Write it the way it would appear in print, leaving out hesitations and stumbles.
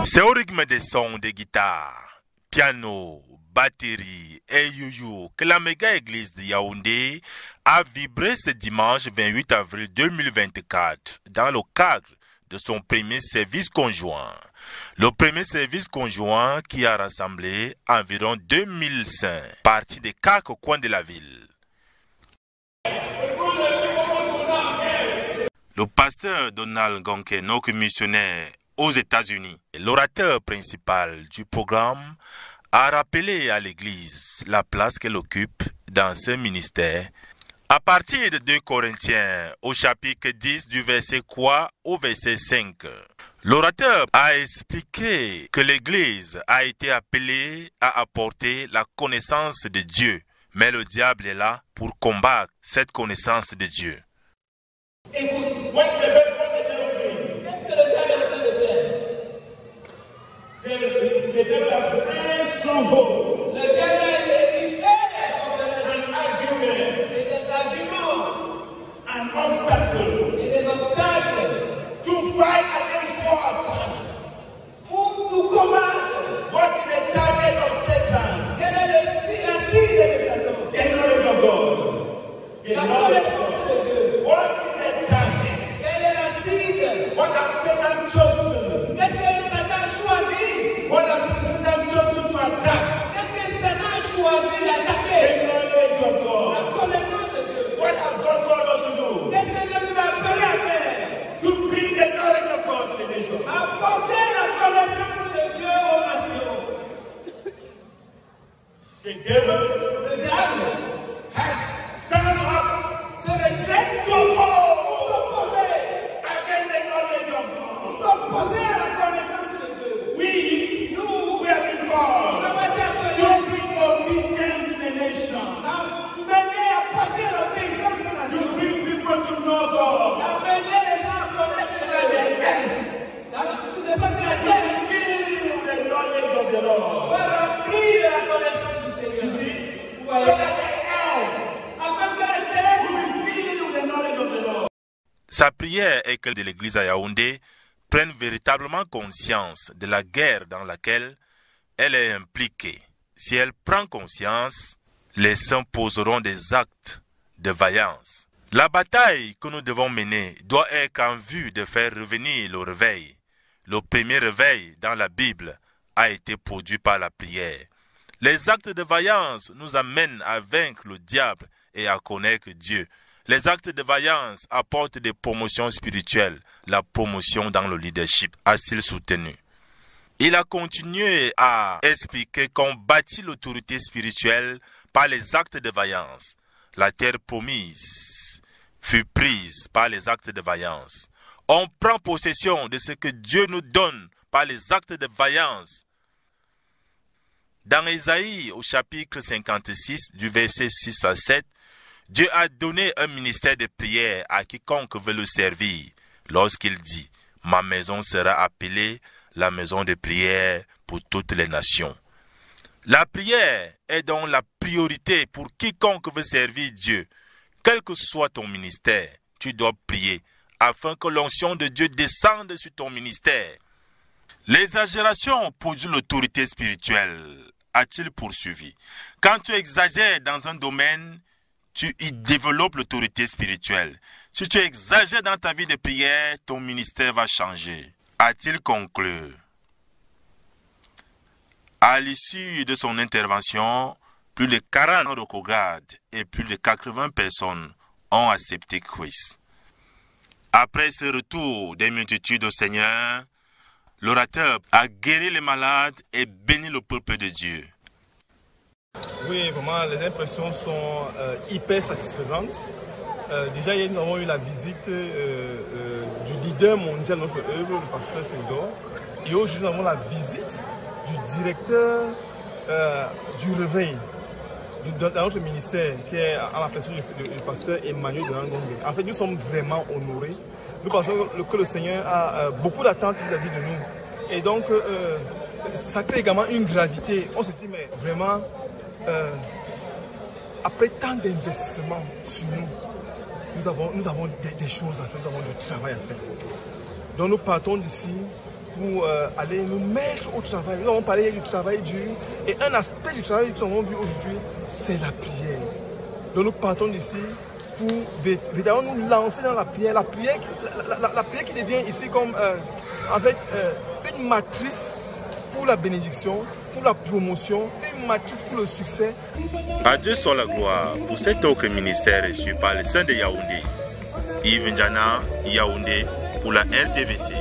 C'est au rythme des sons de guitare, piano, batterie et yoyo que la méga église de Yaoundé a vibré ce dimanche 28 avril 2024 dans le cadre de son premier service conjoint. Le premier service conjoint qui a rassemblé environ 2000 saints partis des 4 coins de la ville. Le pasteur Donald Gonkenok, missionnaire aux États-Unis, l'orateur principal du programme, a rappelé à l'Église la place qu'elle occupe dans ce ministère à partir de 2 Corinthiens au chapitre 10 du verset 3 au verset 5. L'orateur a expliqué que l'Église a été appelée à apporter la connaissance de Dieu, mais le diable est là pour combattre cette connaissance de Dieu. Écoute, qu'est-ce que le diable est en train de faire? Le diable est érigé et des arguments et des obstacles to fight against what? pour combattre. What is the target of Satan? Quelle est la cible de Satan? The knowledge of God. The La knowledge of connaissance God. de Dieu. What is the target? Quelle est la cible? What has Satan chosen? Qu'est-ce que Satan a choisi? What has Satan chosen to attack? Qu'est-ce que Satan a choisi d'attaquer? The knowledge of La God. connaissance de Dieu. What has God called us to do? Qu'est-ce que Dieu nous a appelé à faire? To bring the knowledge of God to the nation. Apporter la connaissance de Dieu aux nations. The devil Le diable stands up se redresse to pour oppose s'opposer. against the knowledge of God. S'opposer à la connaissance de Dieu. We have been Nous called avons été to appelés bring obedience to the nation. à mener à porter l'obéissance aux To nations. bring people to know God. À mener les gens à connaître Dieu. Sur le sol de la terre, Feel the knowledge of the Lord. soit rempli de la connaissance du Seigneur. Vous So voyez? that the earth Afin que la terre will feel the knowledge of the Lord. Sa prière est que l'Église à Yaoundé prenne véritablement conscience de la guerre dans laquelle elle est impliquée. Si elle prend conscience, les saints poseront des actes de vaillance. La bataille que nous devons mener doit être en vue de faire revenir le réveil. Le premier réveil dans la Bible a été produit par la prière. Les actes de vaillance nous amènent à vaincre le diable et à connaître Dieu. Les actes de vaillance apportent des promotions spirituelles, la promotion dans le leadership, a-t-il soutenu. Il a continué à expliquer qu'on bâtit l'autorité spirituelle par les actes de vaillance. La terre promise fut prise par les actes de vaillance. On prend possession de ce que Dieu nous donne par les actes de vaillance. Dans Ésaïe, au chapitre 56, du verset 6 à 7, Dieu a donné un ministère de prière à quiconque veut le servir, lorsqu'il dit « Ma maison sera appelée la maison de prière pour toutes les nations ». La prière est donc la priorité pour quiconque veut servir Dieu. Quel que soit ton ministère, tu dois prier afin que l'onction de Dieu descende sur ton ministère. L'exagération produit l'autorité spirituelle, a-t-il poursuivi. Quand tu exagères dans un domaine, tu y développes l'autorité spirituelle. Si tu exagères dans ta vie de prière, ton ministère va changer, a-t-il conclu. À l'issue de son intervention, plus de 40 recogardes et plus de 80 personnes ont accepté Christ. Après ce retour des multitudes au Seigneur, l'orateur a guéri les malades et béni le peuple de Dieu. Oui, vraiment, les impressions sont hyper satisfaisantes. Déjà, nous avons eu la visite du leader mondial de notre œuvre, le pasteur Théodore. Et aujourd'hui, nous avons la visite du directeur du réveil dans notre ministère, qui est en la personne du pasteur Emmanuel Donangongé. En fait, nous sommes vraiment honorés. Nous pensons que le Seigneur a beaucoup d'attentes vis-à-vis de nous. Et donc, ça crée également une gravité. On se dit, mais vraiment, après tant d'investissements sur nous, nous avons des choses à faire, nous avons du travail à faire. Donc nous partons d'ici pour aller nous mettre au travail. Nous avons parlé du travail dur et un aspect du travail que nous avons vu aujourd'hui, c'est la prière. Donc nous partons d'ici pour véritablement nous lancer dans la prière. La prière qui devient ici comme en fait une matrice pour la bénédiction, pour la promotion, une matrice pour le succès. À Dieu soit la gloire pour cet autre ministère reçu par les saints de Yaoundé. Yves Njana, Yaoundé, pour la RTVC.